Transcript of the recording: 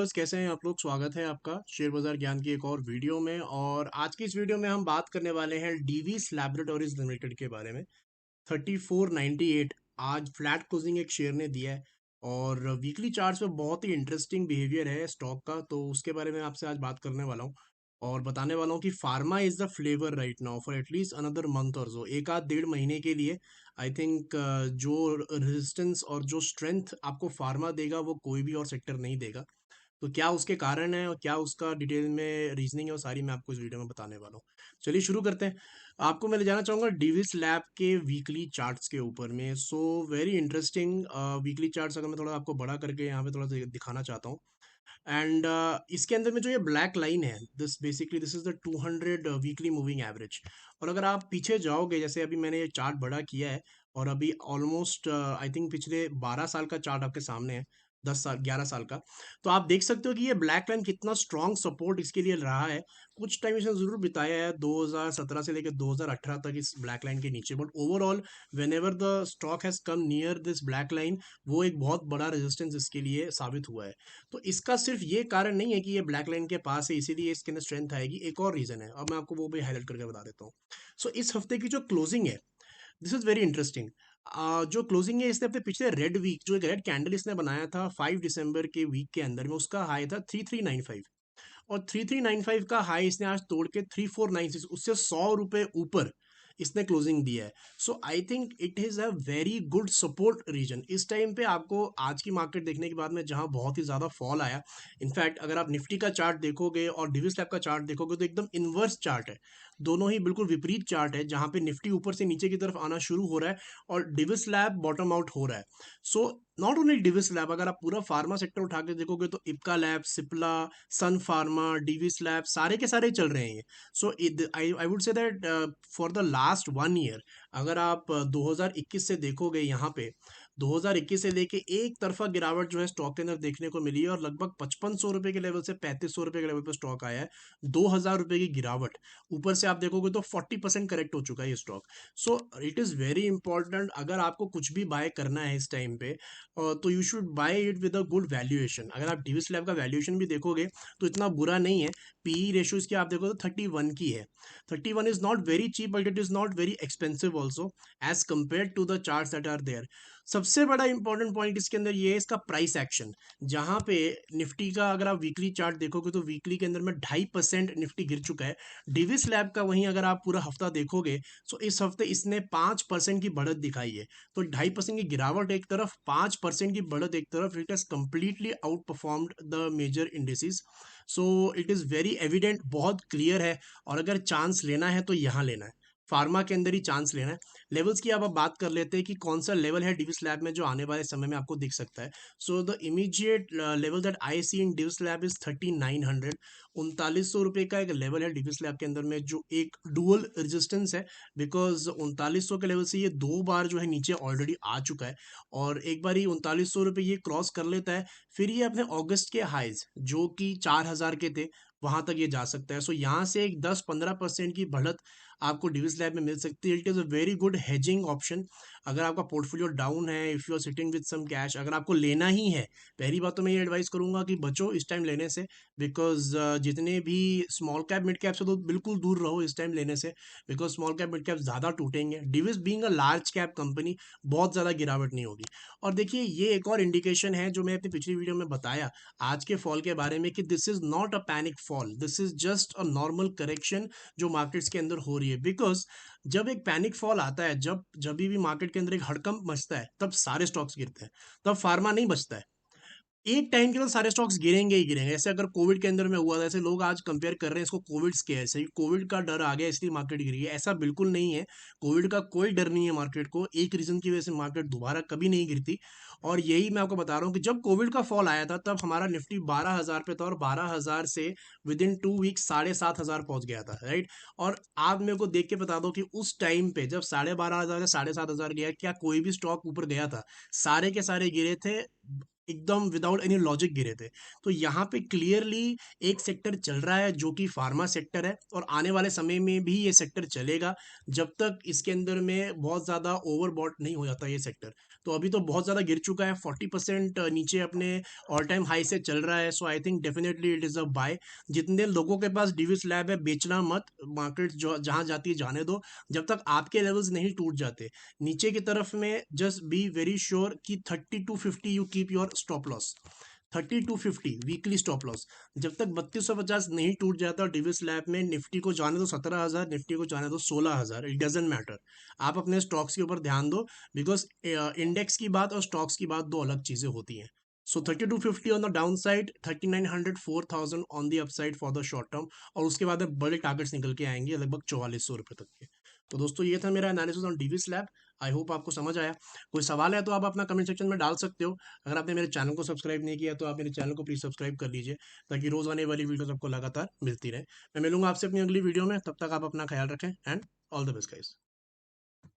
Viewers, कैसे हैं आप लोग। स्वागत है आपका शेयर बाजार ज्ञान की एक और वीडियो में। और आज की इस वीडियो में हम बात करने वाले हैं डीवीस लैबोरेटरीज लिमिटेड के बारे में। 3498 आज फ्लैट क्लोजिंग एक शेयर ने दिया है और वीकली चार्ट्स पे बहुत ही इंटरेस्टिंग बिहेवियर है स्टॉक का, तो उसके बारे में आपसे आज बात करने वाला हूँ और बताने वाला हूँ कि pharma is the flavour right now for at least another month और सो, एक आध डेढ़ महीने के लिए। आई थिंक जो रेजिस्टेंस और जो स्ट्रेंथ आपको फार्मा देगा वो कोई भी और सेक्टर नहीं देगा। तो क्या उसके कारण है और क्या उसका डिटेल में रीजनिंग है, वो सारी मैं आपको इस वीडियो में बताने वाला हूँ। चलिए शुरू करते हैं। आपको मैं ले जाना चाहूँगा डीविस लैब के वीकली चार्ट्स के ऊपर में। So very interesting weekly charts, अगर मैं थोड़ा आपको बड़ा करके यहाँ पे थोड़ा सा दिखाना चाहता हूँ। एंड इसके अंदर में जो ये ब्लैक लाइन है, this is the 200 weekly moving average. और अगर आप पीछे जाओगे, जैसे अभी मैंने ये चार्ट बड़ा किया है और अभी ऑलमोस्ट आई थिंक पिछले 12 साल का चार्ट आपके सामने है, 10 साल 11 साल का। तो आप देख सकते हो कि ये ब्लैक लाइन कितना स्ट्रॉन्ग सपोर्ट इसके लिए रहा है। कुछ टाइम इसने जरूर बिताया है 2017 से लेकर 2018 तक इस ब्लैक लाइन के नीचे, but overall when ever the stock has come near this black line, वो एक बहुत बड़ा रेजिस्टेंस इसके लिए साबित हुआ है। तो इसका सिर्फ ये कारण नहीं है कि ये ब्लैक लाइन के पास है इसीलिए इसके अंदर स्ट्रेंथ आएगी, एक और रीजन है, अब मैं आपको वो भी हाईलाइट करके बता देता हूँ। सो इस हफ्ते की जो क्लोजिंग है, दिस इज वेरी इंटरेस्टिंग। जो क्लोजिंग है, इसने अपने पिछले रेड वीक, जो एक रेड कैंडल इसने बनाया था 5 दिसंबर के वीक के अंदर में, उसका हाई था 3395। और 3395 का हाई इसने आज तोड़ के 3496, उससे 100 रुपए ऊपर इसने क्लोजिंग दिया है। So I think it is a very good support reason. इस टाइम पे आपको आज की मार्केट देखने के बाद में, जहां बहुत ही ज्यादा फॉल आया, इनफैक्ट अगर आप निफ्टी का चार्ट देखोगे और डिविस लैब का चार्ट देखोगे तो एकदम इनवर्स चार्ट है। दोनों ही बिल्कुल विपरीत चार्ट है, जहां पे निफ्टी ऊपर से नीचे की तरफ आना शुरू हो रहा है और डिविस लैब बॉटम आउट हो रहा है। So not only Divi's lab, अगर आप पूरा फार्मा सेक्टर उठा के देखोगे तो इप्का लैब, सिप्ला, सन फार्मा, डीवीस लैब, सारे के सारे चल रहे हैं। So I I would say that for the last 1 year, अगर आप 2021 से देखोगे यहाँ पे, 2021 से लेके एक तरफा गिरावट जो है स्टॉक के अंदर देखने को मिली है और लगभग 5500 रुपए के लेवल से 3500 रुपए के लेवल पर स्टॉक आया है। 2000 रुपए की गिरावट, ऊपर से आप देखोगे तो 40% करेक्ट हो चुका है ये stock. So it is very important, अगर आपको कुछ भी बाय करना है इस टाइम पे तो you should buy it with a good valuation. अगर आप डिविस लैब का वैल्यूएशन भी देखोगे तो इतना बुरा नहीं है। पीई रेशियो इसकी आप देखो तो 31 की है। 31 is not very cheap but it is not very expensive also as compare to the charts that are there. सबसे बड़ा इंपॉर्टेंट पॉइंट इसके अंदर ये है इसका प्राइस एक्शन। जहां पे निफ्टी का अगर आप वीकली चार्ट देखोगे तो वीकली के अंदर में 2.5% निफ्टी गिर चुका है। डिविस लैब का वहीं अगर आप पूरा हफ्ता देखोगे तो इस हफ्ते इसने 5% की बढ़त दिखाई है। तो 2.5% की गिरावट एक तरफ, 5% की बढ़त एक तरफ, it has completely outperformed the major indices. So it is very evident, बहुत क्लियर है। और अगर चांस लेना है तो यहाँ लेना है, फार्मा के अंदर ही चांस लेना है। लेवल्स की अब आप बात कर लेते हैं कि कौन सा लेवल है डिविस लैब में जो आने वाले समय में आपको दिख सकता है। So the immediate level that I see in Divi's lab is 3900। 3900 रुपये का एक लेवल है डिविस लैब के अंदर में, जो एक डुअल रेजिस्टेंस है, बिकॉज 3900 के लेवल से ये 2 बार जो है नीचे ऑलरेडी आ चुका है। और एक बार ही 3900 रुपये ये क्रॉस कर लेता है, फिर ये अपने अगस्त के हाइज जो कि 4000 के थे, वहां तक ये जा सकता है। सो यहाँ से एक 10-15% की बढ़त आपको डिविस लैब में मिल सकती है। It is a very good hedging option. अगर आपका पोर्टफोलियो डाउन है, if you are sitting with some cash, अगर आपको लेना ही है, पहली बात तो मैं ये एडवाइस करूंगा कि बचो इस टाइम लेने से। बिकॉज जितने भी स्मॉल कैप मिड कैप से तो बिल्कुल दूर रहो इस टाइम लेने से, because small cap mid cap ज़्यादा टूटेंगे। Divi's being a large cap company, बहुत ज़्यादा गिरावट नहीं होगी। और देखिए, ये एक और इंडिकेशन है जो मैं अपनी पिछली वीडियो में बताया आज के फॉल के बारे में, कि this is not a panic fall, this is just a normal correction जो मार्केट्स के अंदर हो रही है। बिकॉज जब एक पैनिक फॉल आता है, जब जब भी मार्केट के अंदर एक हड़कंप मचता है, तब सारे स्टॉक्स गिरते हैं, तब फार्मा नहीं बचता है। एक टाइम के बाद सारे स्टॉक्स गिरेंगे ही गिरेंगे। ऐसे अगर कोविड के अंदर में हुआ था, ऐसे लोग आज कंपेयर कर रहे हैं इसको कोविड स्केयर से, कोविड का डर आ गया इसलिए मार्केट गिरी है, ऐसा बिल्कुल नहीं है। कोविड का कोई डर नहीं है मार्केट को, एक रीजन की वजह से मार्केट दोबारा कभी नहीं गिरती। और यही मैं आपको बता रहा हूँ कि जब कोविड का फॉल आया था तब हमारा निफ्टी 12,000 पे था और 12,000 से विद इन 2 वीक 7,500 पहुंच गया था, राइट। और आप मेरे को देख के बता दो कि उस टाइम पे जब 12,500 से 7,500 गया, क्या कोई भी स्टॉक ऊपर गया था? सारे के सारे गिरे थे। एकदम विदाउट एनी लॉजिक गिरे थे। तो यहाँ पे क्लियरली एक सेक्टर चल रहा है जो कि फार्मा सेक्टर है, और आने वाले समय में भी ये सेक्टर चलेगा जब तक इसके अंदर में बहुत ज़्यादा ओवरबॉट नहीं हो जाता ये सेक्टर। तो अभी तो बहुत ज़्यादा गिर चुका है, 40% नीचे अपने ऑल टाइम हाई से चल रहा है। So I think definitely it is a buy. जितने लोगों के पास डीवी स्लैब है, बेचना मत, मार्केट जो जहाँ जाती है जाने दो, जब तक आपके लेवल्स नहीं टूट जाते। नीचे की तरफ में जस्ट बी वेरी श्योर कि 30 to 50 you keep your stop loss. 30 to 50 weekly stop loss. जब तक 3250 नहीं टूट जाता डीवी स्लैब में, निफ्टी को जाने दो 17,000, निफ्टी को जाने दो 16,000, इट डजेंट मैटर। आप अपने स्टॉक्स के ऊपर ध्यान दो, बिकॉज इंडेक्स की बात और स्टॉक्स की बात दो अलग चीजें होती हैं। सो 30 to 50 on the down side, 3900 4000 on the upside for the short term, और उसके बाद बड़े टारगेट्स निकल के आएंगे लगभग 4400 रुपए तक के। तो दोस्तों ये था मेरा analysis on Divi's lab. I hope आपको समझ आया। कोई सवाल है तो आप अपना कमेंट सेक्शन में डाल सकते हो। अगर आपने मेरे चैनल को सब्सक्राइब नहीं किया तो आप मेरे चैनल को प्लीज सब्सक्राइब कर लीजिए, ताकि रोज आने वाली वीडियोस आपको लगातार मिलती रहे। मैं मिलूंगा आपसे अपनी अगली वीडियो में, तब तक आप अपना ख्याल रखें and all the best guys.